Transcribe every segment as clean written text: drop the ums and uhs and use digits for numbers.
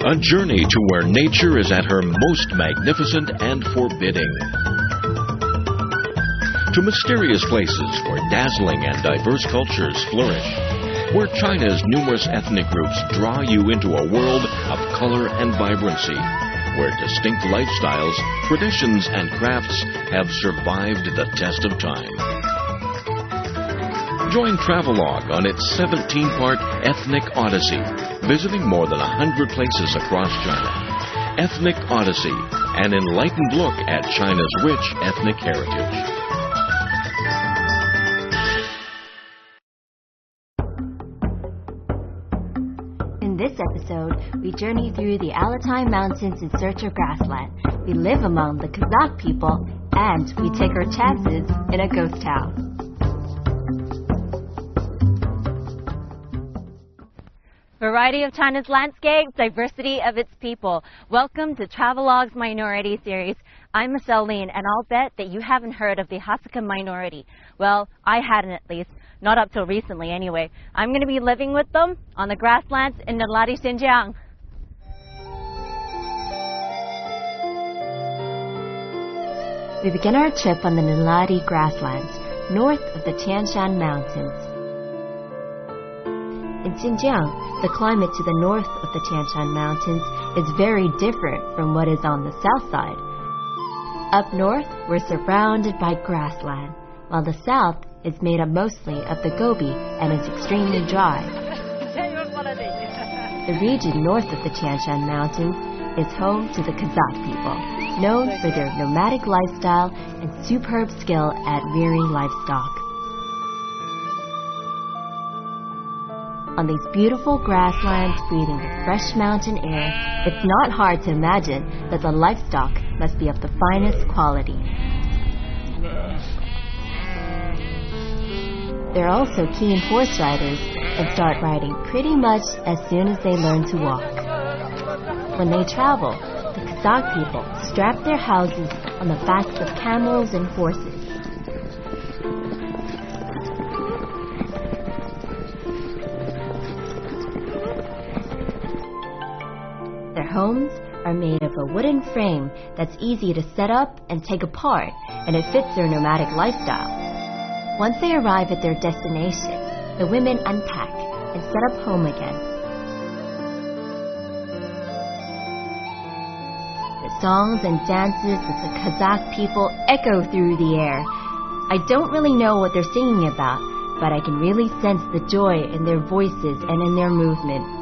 A journey to where nature is at her most magnificent and forbidding. To mysterious places where dazzling and diverse cultures flourish. Where China's numerous ethnic groups draw you into a world of color and vibrancy. Where distinct lifestyles, traditions, and crafts have survived the test of time. Join Travelogue on its 17-part Ethnic Odyssey, visiting more than 100 places across China. Ethnic Odyssey, an enlightened look at China's rich ethnic heritage. In this episode, we journey through the Alatai Mountains in search of grassland. We live among the Kazakh people, and we take our chances in a ghost town. Variety of China's landscape, diversity of its people. Welcome to Travelogue's Minority Series. I'm Michelle Lean, and I'll bet that you haven't heard of the Hasaka minority. Well, I hadn't at least, not up till recently anyway. I'm going to be living with them on the grasslands in Nalari, Xinjiang. We begin our trip on the Nalari grasslands, north of the Tian Shan Mountains. In Xinjiang, the climate to the north of the Tian Shan Mountains is very different from what is on the south side. Up north, we're surrounded by grassland, while the south is made up mostly of the Gobi and is extremely dry. The region north of the Tian Shan Mountains is home to the Kazakh people, known for their nomadic lifestyle and superb skill at rearing livestock. On these beautiful grasslands breathing the fresh mountain air, it's not hard to imagine that the livestock must be of the finest quality. They're also keen horse riders and start riding pretty much as soon as they learn to walk. When they travel, the Kazakh people strap their houses on the backs of camels and horses. Their homes are made of a wooden frame that's easy to set up and take apart, and it fits their nomadic lifestyle. Once they arrive at their destination, the women unpack and set up home again. The songs and dances of the Kazakh people echo through the air. I don't really know what they're singing about, but I can really sense the joy in their voices and in their movement.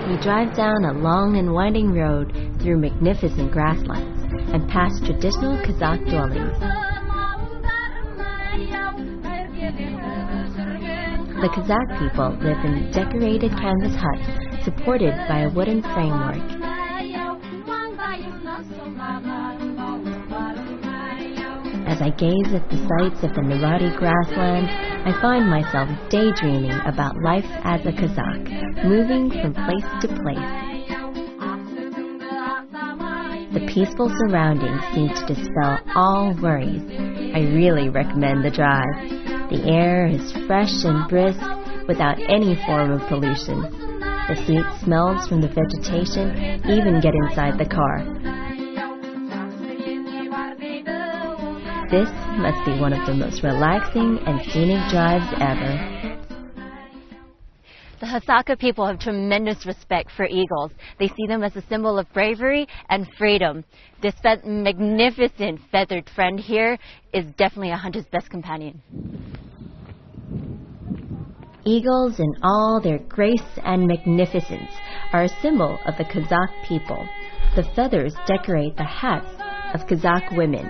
We drive down a long and winding road through magnificent grasslands and past traditional Kazakh dwellings. The Kazakh people live in decorated canvas huts supported by a wooden framework. As I gaze at the sights of the Nalari grasslands, I find myself daydreaming about life as a Kazakh, moving from place to place. The peaceful surroundings seem to dispel all worries. I really recommend the drive. The air is fresh and brisk without any form of pollution. The sweet smells from the vegetation even get inside the car. This must be one of the most relaxing and scenic drives ever. The Hasaka people have tremendous respect for eagles. They see them as a symbol of bravery and freedom. This magnificent feathered friend here is definitely a hunter's best companion. Eagles in all their grace and magnificence are a symbol of the Kazakh people. The feathers decorate the hats of Kazakh women.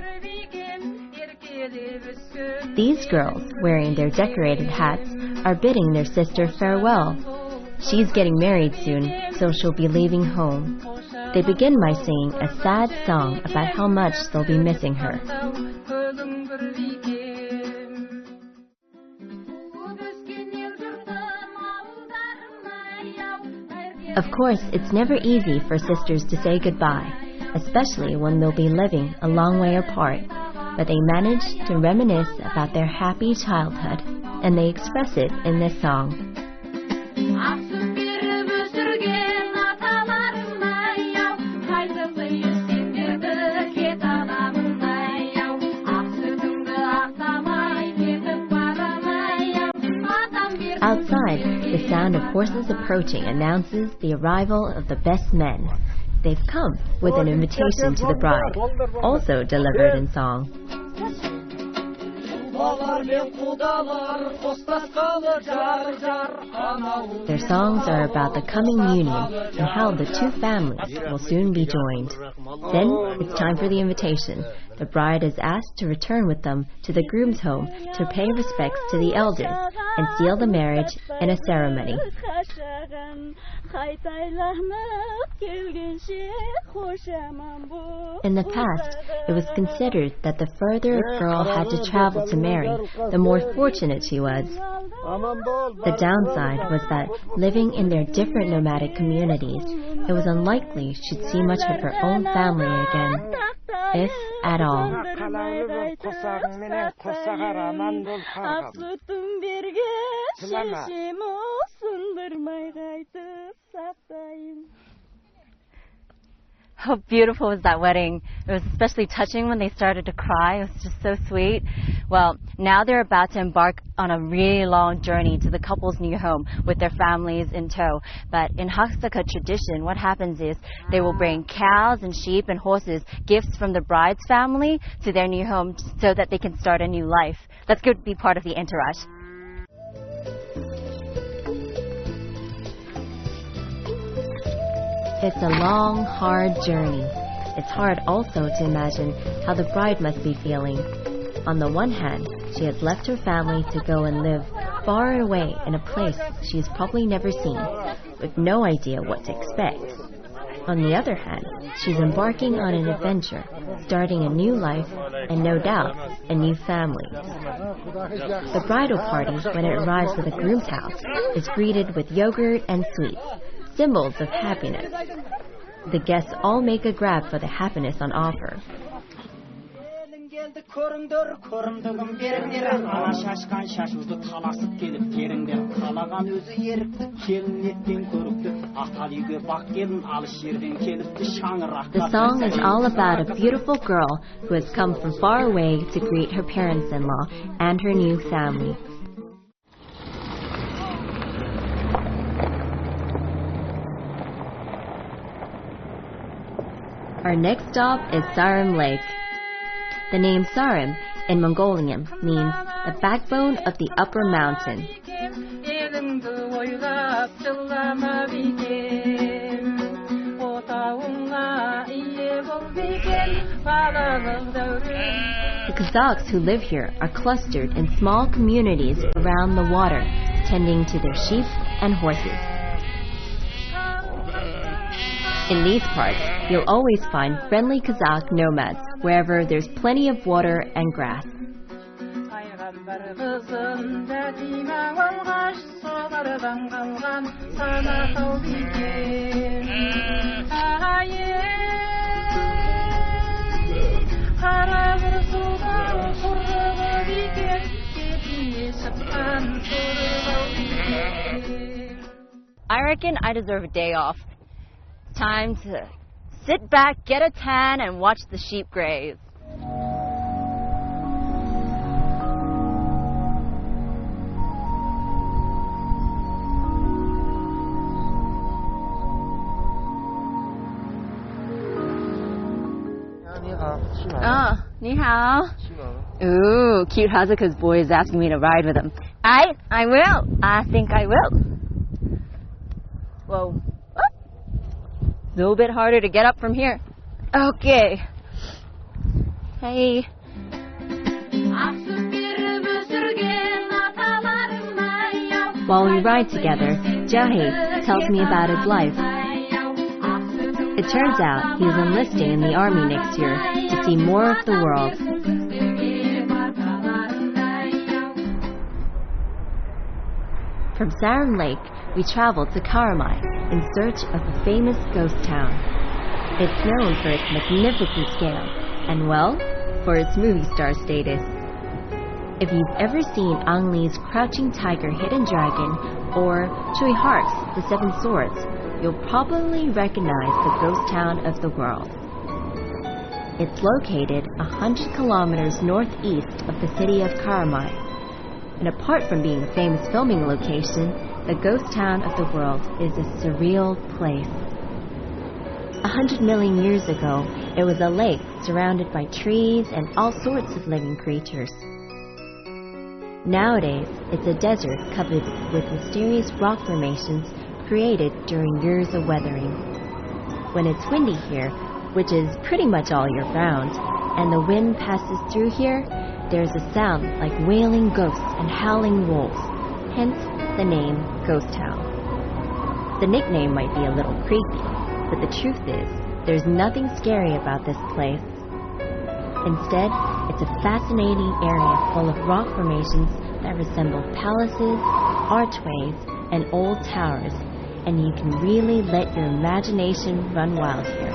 These girls, wearing their decorated hats, are bidding their sister farewell. She's getting married soon, so she'll be leaving home. They begin by singing a sad song about how much they'll be missing her. Of course, it's never easy for sisters to say goodbye, especially when they'll be living a long way apart. But they manage to reminisce about their happy childhood, and they express it in this song. Outside, the sound of horses approaching announces the arrival of the best men. They've come with an invitation to the bride, also delivered in song. Their songs are about the coming union and how the two families will soon be joined. Then it's time for the invitation. The bride is asked to return with them to the groom's home to pay respects to the elders and seal the marriage in a ceremony. In the past, it was considered that the further a girl had to travel to marry, the more fortunate she was. The downside was that living in their different nomadic communities, it was unlikely she'd see much of her own family again, if at all. How beautiful was that wedding? It was especially touching when they started to cry. It was just so sweet. Well, now they're about to embark on a really long journey to the couple's new home with their families in tow. But in Hakska tradition, what happens is they will bring cows and sheep and horses, gifts from the bride's family, to their new home so that they can start a new life. That's good to be part of the entourage. It's a long, hard journey. It's hard also to imagine how the bride must be feeling. On the one hand, she has left her family to go and live far away in a place she's probably never seen, with no idea what to expect. On the other hand, she's embarking on an adventure, starting a new life, and no doubt, a new family. The bridal party, when it arrives at the groom's house, is greeted with yogurt and sweets, symbols of happiness. The guests all make a grab for the happiness on offer. The song is all about a beautiful girl who has come from far away to greet her parents-in-law and her new family. Our next stop is Sarim Lake. The name Sarim in Mongolian means the backbone of the upper mountain. The Kazakhs who live here are clustered in small communities around the water, tending to their sheep and horses. In these parts, you'll always find friendly Kazakh nomads wherever there's plenty of water and grass. I reckon I deserve a day off. Time to sit back, get a tan, and watch the sheep graze. Ni hao. Ooh, cute Hazuka's boy is asking me to ride with him. I will. I think I will. Whoa. Oh. A little bit harder to get up from here. Okay. Hey. While we ride together, Jahe tells me about his life. It turns out he's enlisting in the army next year to see more of the world. From Sarum Lake, we traveled to Karamai in search of a famous ghost town. It's known for its magnificent scale and, well, for its movie star status. If you've ever seen Ang Lee's Crouching Tiger, Hidden Dragon or Chui Hark's The Seven Swords, you'll probably recognize the ghost town of the world. It's located 100 kilometers northeast of the city of Karamai. And apart from being a famous filming location, the ghost town of the world is a surreal place. 100 million years ago, it was a lake surrounded by trees and all sorts of living creatures. Nowadays, it's a desert covered with mysterious rock formations created during years of weathering. When it's windy here, which is pretty much all year round, and the wind passes through here, there's a sound like wailing ghosts and howling wolves, hence the name Ghost Town. The nickname might be a little creepy, but the truth is, there's nothing scary about this place. Instead, it's a fascinating area full of rock formations that resemble palaces, archways, and old towers, and you can really let your imagination run wild here.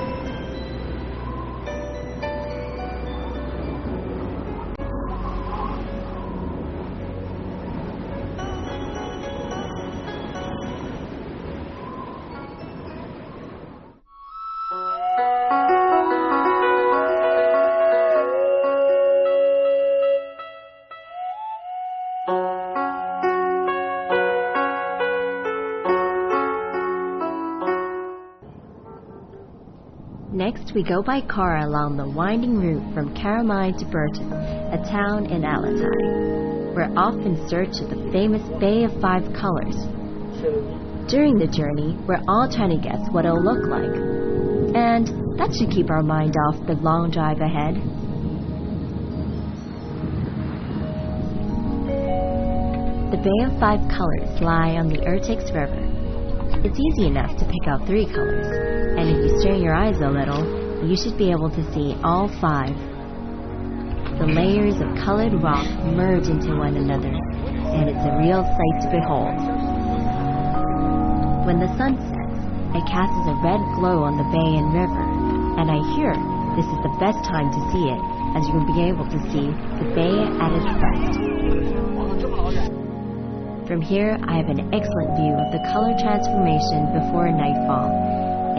Next, we go by car along the winding route from Karamai to Burton, a town in Altai. We're off in search of the famous Bay of Five Colors. During the journey, we're all trying to guess what it'll look like. And that should keep our mind off the long drive ahead. The Bay of Five Colors lie on the Irtix River. It's easy enough to pick out 3 colors, and if you strain your eyes a little, you should be able to see all 5. The layers of colored rock merge into one another, and it's a real sight to behold. When the sun sets, it casts a red glow on the bay and river, and I hear this is the best time to see it, as you will be able to see the bay at its best. From here, I have an excellent view of the color transformation before nightfall.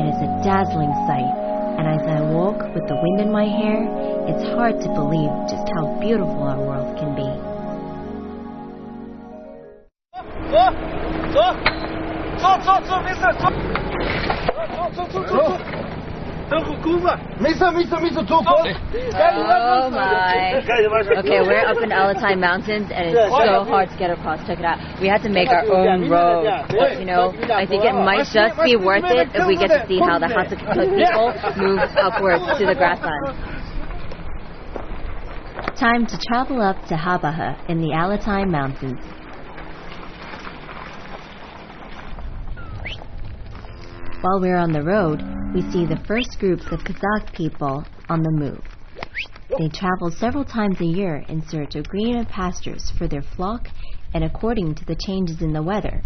It is a dazzling sight, and as I walk with the wind in my hair, it's hard to believe just how beautiful our world can be. Oh my. Okay, we're up in Altai Mountains and it's so hard to get across. Check it out. We had to make our own road. But, you know, I think it might just be worth it if we get to see how the Hasaka people move upwards to the grasslands. Time to travel up to Habaha in the Altai Mountains. While we're on the road, we see the first groups of Kazakh people on the move. They travel several times a year in search of greener pastures for their flock and according to the changes in the weather.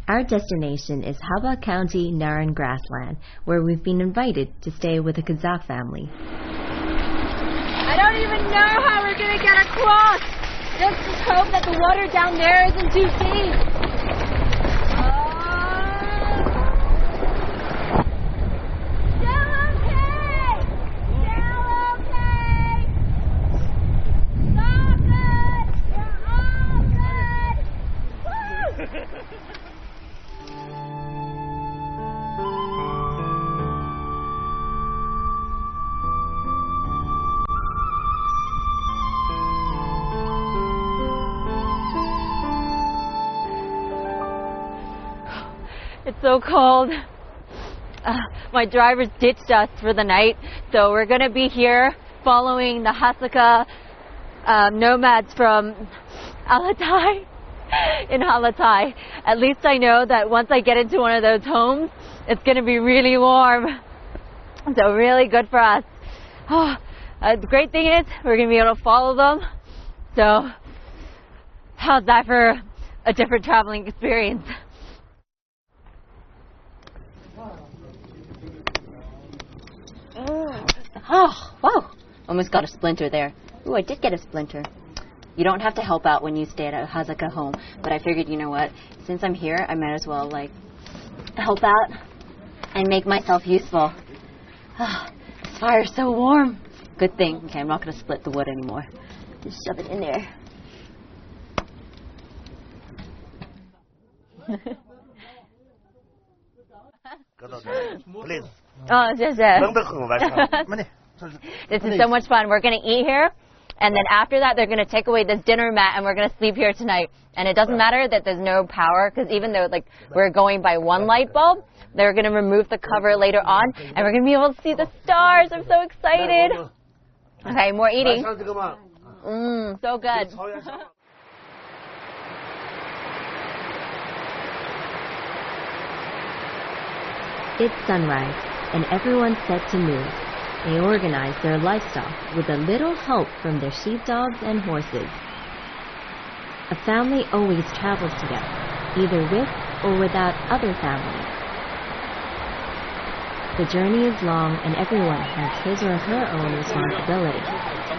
Our destination is Haba County, Naran Grassland, where we've been invited to stay with a Kazakh family. I don't even know how we're going to get across! Just hope that the water down there isn't too deep. It's so cold. My drivers ditched us for the night, so we're going to be here following the Hasaka nomads from Alatai in Alatai. At least I know that once I get into one of those homes, it's going to be really warm. So really good for us. The great thing is we're going to be able to follow them. So how's that for a different traveling experience? Oh, wow. Almost got a splinter there. Ooh, I did get a splinter. You don't have to help out when you stay at a Hasaka home, but I figured, you know what, since I'm here, I might as well, help out and make myself useful. This fire's so warm. Good thing. Okay, I'm not going to split the wood anymore. Just shove it in there. Please. Oh, just This is so much fun. We're going to eat here, and then after that, they're going to take away this dinner mat, and we're going to sleep here tonight. And it doesn't matter that there's no power, because even though we're going by one light bulb, they're going to remove the cover later on, and we're going to be able to see the stars. I'm so excited. Okay, more eating. So good. It's sunrise, and everyone's set to move. They organize their livestock with a little help from their sheepdogs and horses. A family always travels together, either with or without other families. The journey is long, and everyone has his or her own responsibility.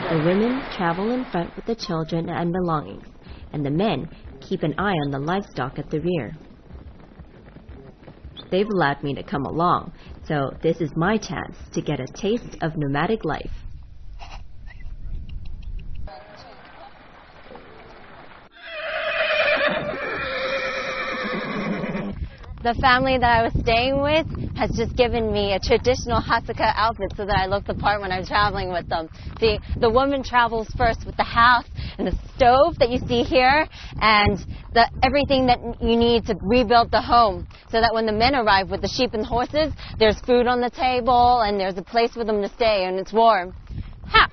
The women travel in front with the children and belongings, and the men keep an eye on the livestock at the rear. They've allowed me to come along, so this is my chance to get a taste of nomadic life. The family that I was staying with has just given me a traditional Hasaka outfit so that I look the part when I'm traveling with them. See, the woman travels first with the house and the stove that you see here and everything that you need to rebuild the home, so that when the men arrive with the sheep and horses, there's food on the table and there's a place for them to stay and it's warm. Ha!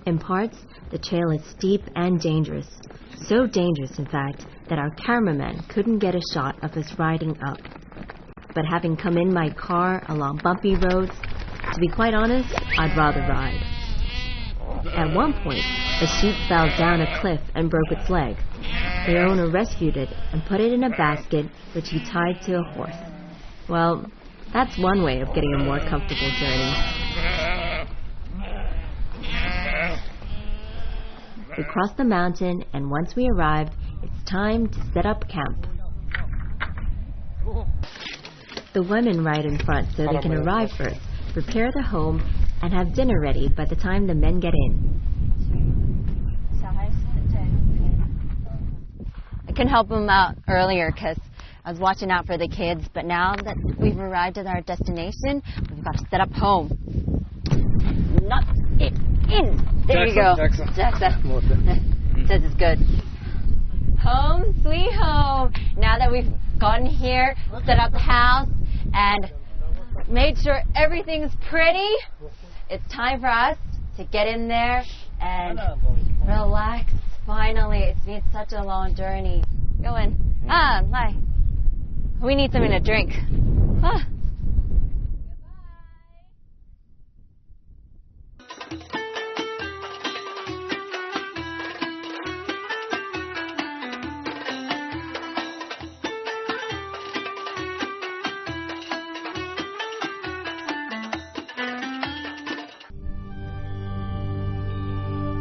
In parts, the trail is steep and dangerous. So dangerous, in fact, that our cameraman couldn't get a shot of us riding up. But having come in my car along bumpy roads, to be quite honest, I'd rather ride. At one point, a sheep fell down a cliff and broke its leg. The owner rescued it and put it in a basket, which he tied to a horse. Well, that's one way of getting a more comfortable journey. We crossed the mountain, and once we arrived, it's time to set up camp. The women ride in front so they can arrive first, prepare the home, and have dinner ready by the time the men get in. I couldn't help them out earlier because I was watching out for the kids, but now that we've arrived at our destination, we've got to set up home. Not it in. There you go. Jackson. Says it's good. Home, sweet home. Now that we've gotten here, set up the house, and made sure everything's pretty, it's time for us to get in there and relax. Finally, it's been such a long journey. Go in. Lie. We need something to drink.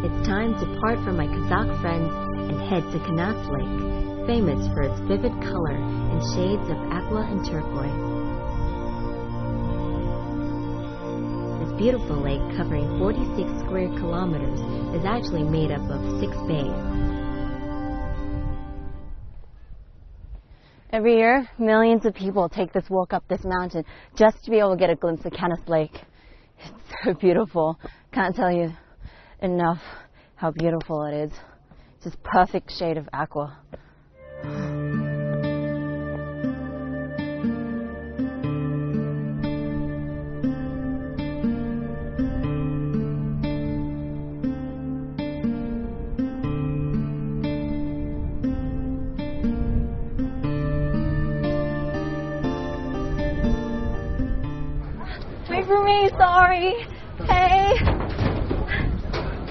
It's time to part from my Kazakh friends and head to Kanas Lake, famous for its vivid color and shades of aqua and turquoise. This beautiful lake, covering 46 square kilometers, is actually made up of 6 bays. Every year, millions of people take this walk up this mountain just to be able to get a glimpse of Kanas Lake. It's so beautiful. Can't tell you enough how beautiful it is. This perfect shade of aqua. Wait for me, sorry. Hey.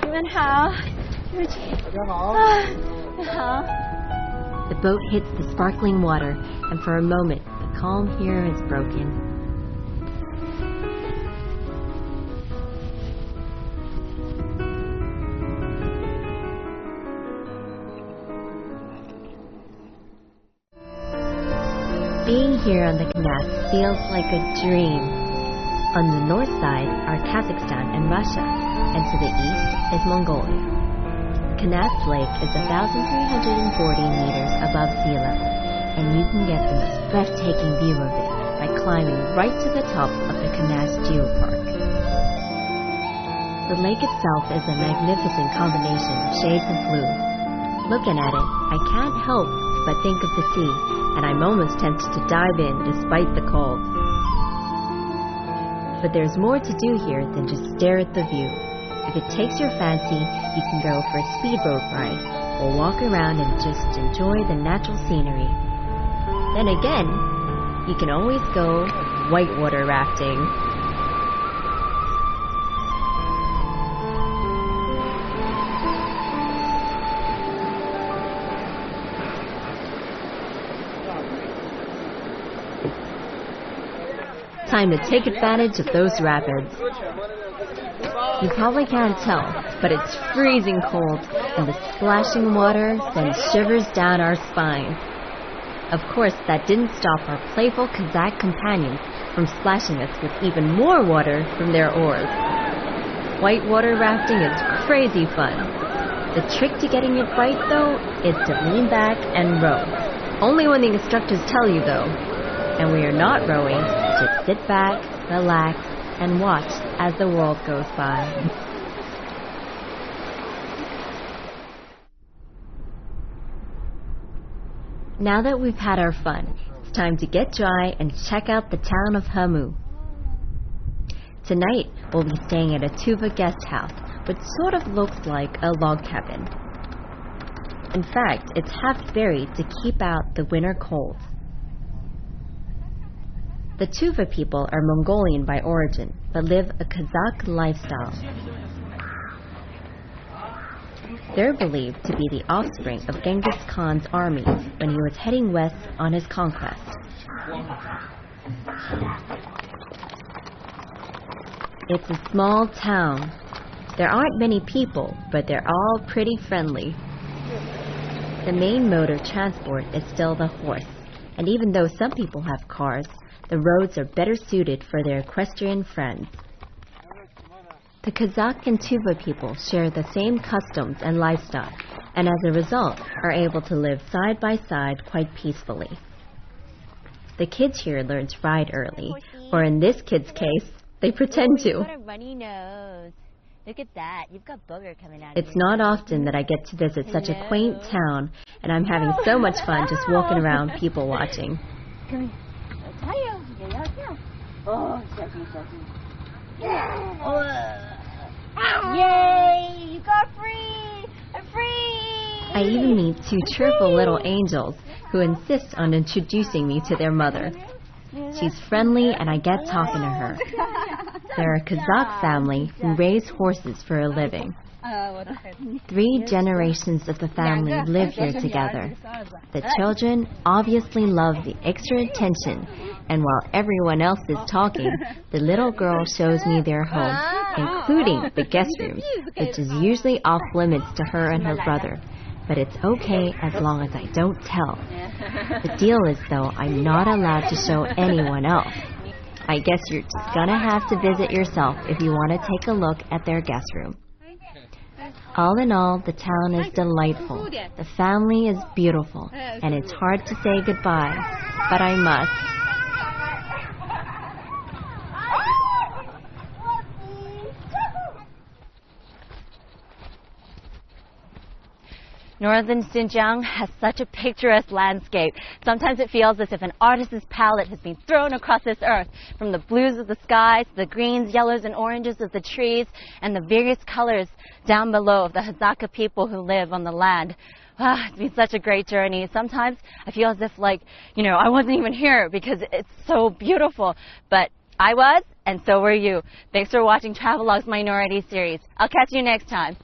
你们好。对不起。你好。 The boat hits the sparkling water, and for a moment, the calm here is broken. Being here on the canal feels like a dream. On the north side are Kazakhstan and Russia, and to the east is Mongolia. Kanas Lake is 1,340 meters above sea level, and you can get the most breathtaking view of it by climbing right to the top of the Kanas Geopark. The lake itself is a magnificent combination of shades of blue. Looking at it, I can't help but think of the sea, and I'm almost tempted to dive in despite the cold. But there's more to do here than just stare at the view. If it takes your fancy, you can go for a speedboat ride or walk around and just enjoy the natural scenery. Then again, you can always go whitewater rafting. Time to take advantage of those rapids. You probably can't tell, but it's freezing cold, and the splashing water sends shivers down our spine. Of course, that didn't stop our playful Kazakh companions from splashing us with even more water from their oars. Whitewater rafting is crazy fun. The trick to getting it right, though, is to lean back and row. Only when the instructors tell you, though. And we are not rowing, just sit back, relax, and watch as the world goes by. Now that we've had our fun, it's time to get dry and check out the town of Hamu. Tonight, we'll be staying at a tuba guest house, which sort of looks like a log cabin. In fact, it's half buried to keep out the winter cold. The Tuva people are Mongolian by origin, but live a Kazakh lifestyle. They're believed to be the offspring of Genghis Khan's army when he was heading west on his conquest. It's a small town. There aren't many people, but they're all pretty friendly. The main mode of transport is still the horse, and even though some people have cars, the roads are better suited for their equestrian friends. The Kazakh and Tuva people share the same customs and lifestyle, and as a result are able to live side by side quite peacefully. The kids here learn to ride early, or in this kid's case, they pretend to. You've got a runny nose. Look at that. You've got booger coming out. It's not often that I get to visit such a quaint town, and I'm having so much fun just walking around people watching. Come here. Yay! You got free! I'm free! I even meet two cheerful little angels who insist on introducing me to their mother. She's friendly and I get talking to her. They're a Kazakh family who raise horses for a living. 3 generations of the family live here together. The children obviously love the extra attention, and while everyone else is talking, the little girl shows me their home, including the guest rooms, which is usually off limits to her and her brother. But it's okay as long as I don't tell. The deal is, though, I'm not allowed to show anyone else. I guess you're just gonna have to visit yourself if you want to take a look at their guest room. All in all, the town is delightful. The family is beautiful, and it's hard to say goodbye, but I must. Northern Xinjiang has such a picturesque landscape. Sometimes it feels as if an artist's palette has been thrown across this earth, from the blues of the skies, the greens, yellows, and oranges of the trees, and the various colors down below of the Hazaka people who live on the land. It's been such a great journey. Sometimes I feel as if, I wasn't even here because it's so beautiful. But I was, and so were you. Thanks for watching Travelogue's Minority Series. I'll catch you next time.